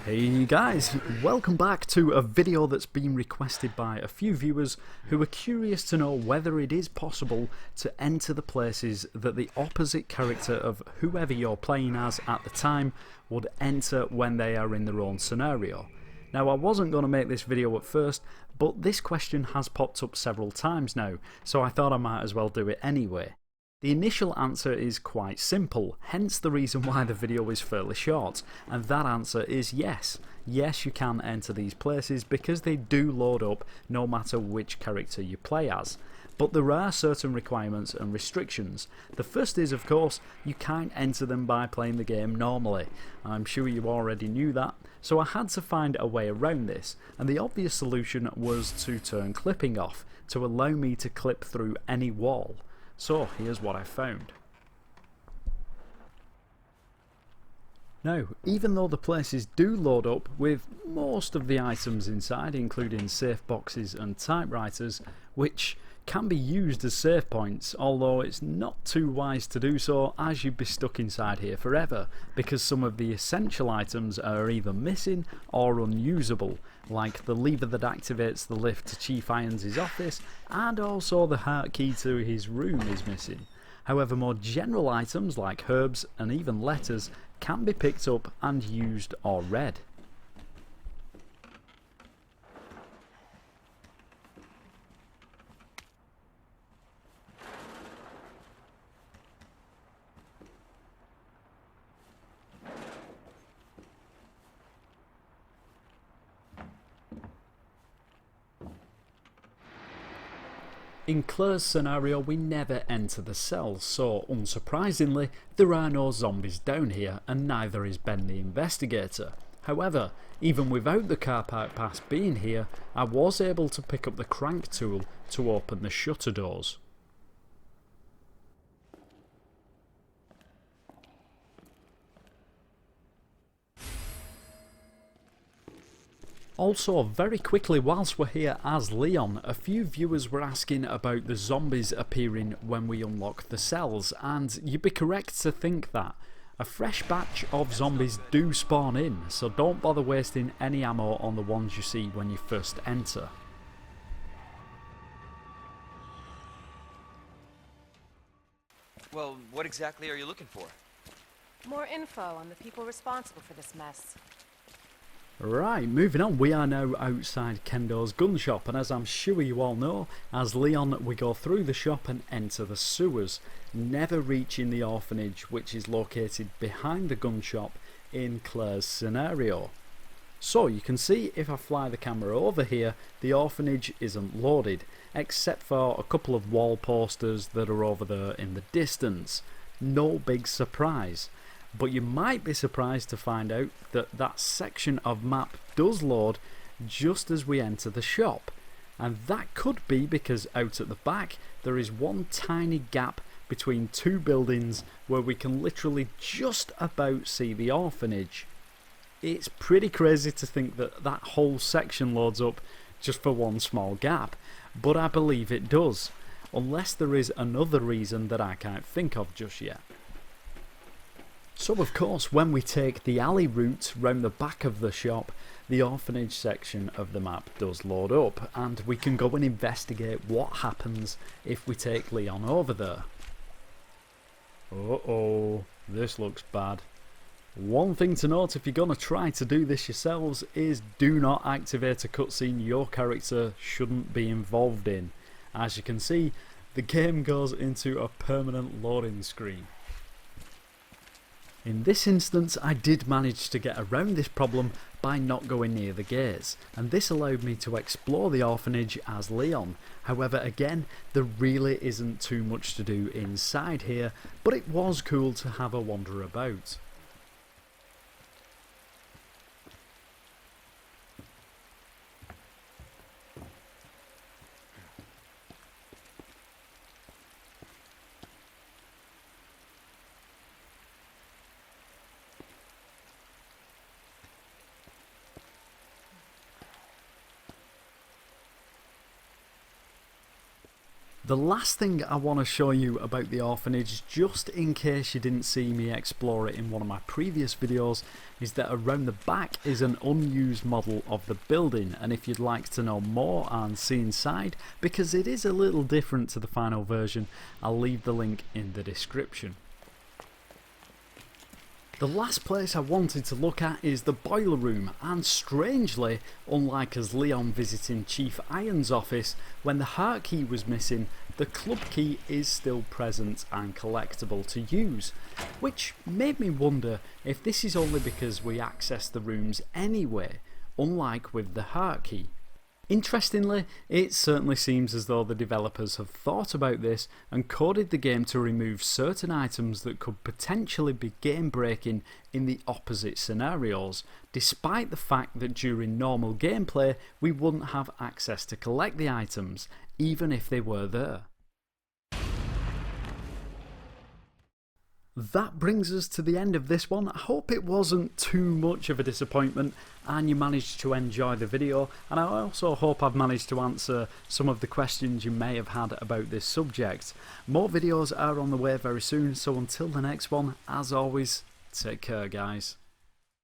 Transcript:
Hey guys, welcome back to a video that's been requested by a few viewers who are curious to know whether it is possible to enter the places that the opposite character of whoever you're playing as at the time would enter when they are in their own scenario. Now, I wasn't going to make this video at first, but this question has popped up several times now, so I thought I might as well do it anyway. The initial answer is quite simple, hence the reason why the video is fairly short, and that answer is yes. Yes, you can enter these places because they do load up no matter which character you play as. But there are certain requirements and restrictions. The first is, of course, you can't enter them by playing the game normally. I'm sure you already knew that, so I had to find a way around this, and the obvious solution was to turn clipping off, to allow me to clip through any wall. So here's what I found. Now, even though the places do load up with most of the items inside, including safe boxes and typewriters, which can be used as save points, although it's not too wise to do so as you'd be stuck inside here forever, because some of the essential items are either missing or unusable, like the lever that activates the lift to Chief Irons' office, and also the heart key to his room is missing. However, more general items like herbs and even letters can be picked up and used or read. In Claire's scenario, we never enter the cells, so unsurprisingly, there are no zombies down here, and neither is Ben the investigator. However, even without the car park pass being here, I was able to pick up the crank tool to open the shutter doors. Also, very quickly whilst we're here as Leon, a few viewers were asking about the zombies appearing when we unlock the cells, and you'd be correct to think that. A fresh batch of zombies do spawn in, so don't bother wasting any ammo on the ones you see when you first enter. Well, what exactly are you looking for? More info on the people responsible for this mess. Right, moving on, we are now outside Kendo's gun shop, and as I'm sure you all know, as Leon we go through the shop and enter the sewers, never reaching the orphanage which is located behind the gun shop in Claire's scenario. So you can see if I fly the camera over here, the orphanage isn't loaded, except for a couple of wall posters that are over there in the distance. No big surprise. But you might be surprised to find out that that section of map does load just as we enter the shop. And that could be because out at the back there is one tiny gap between two buildings where we can literally just about see the orphanage. It's pretty crazy to think that that whole section loads up just for one small gap, but I believe it does, unless there is another reason that I can't think of just yet. So of course, when we take the alley route round the back of the shop, the orphanage section of the map does load up, and we can go and investigate what happens if we take Leon over there. Uh-oh, this looks bad. One thing to note if you're going to try to do this yourselves is do not activate a cutscene your character shouldn't be involved in. As you can see, the game goes into a permanent loading screen. In this instance, I did manage to get around this problem by not going near the gates, and this allowed me to explore the orphanage as Leon. However, again, there really isn't too much to do inside here, but it was cool to have a wander about. The last thing I want to show you about the orphanage, just in case you didn't see me explore it in one of my previous videos, is that around the back is an unused model of the building, and if you'd like to know more and see inside, because it is a little different to the final version, I'll leave the link in the description. The last place I wanted to look at is the boiler room, and strangely, unlike as Leon visiting Chief Iron's office, when the heart key was missing, the club key is still present and collectible to use, which made me wonder if this is only because we access the rooms anyway, unlike with the heart key. Interestingly, it certainly seems as though the developers have thought about this and coded the game to remove certain items that could potentially be game breaking in the opposite scenarios, despite the fact that during normal gameplay we wouldn't have access to collect the items, even if they were there. That brings us to the end of this one. I hope it wasn't too much of a disappointment and you managed to enjoy the video, and I also hope I've managed to answer some of the questions you may have had about this subject. More videos are on the way very soon, so until the next one, as always, take care guys.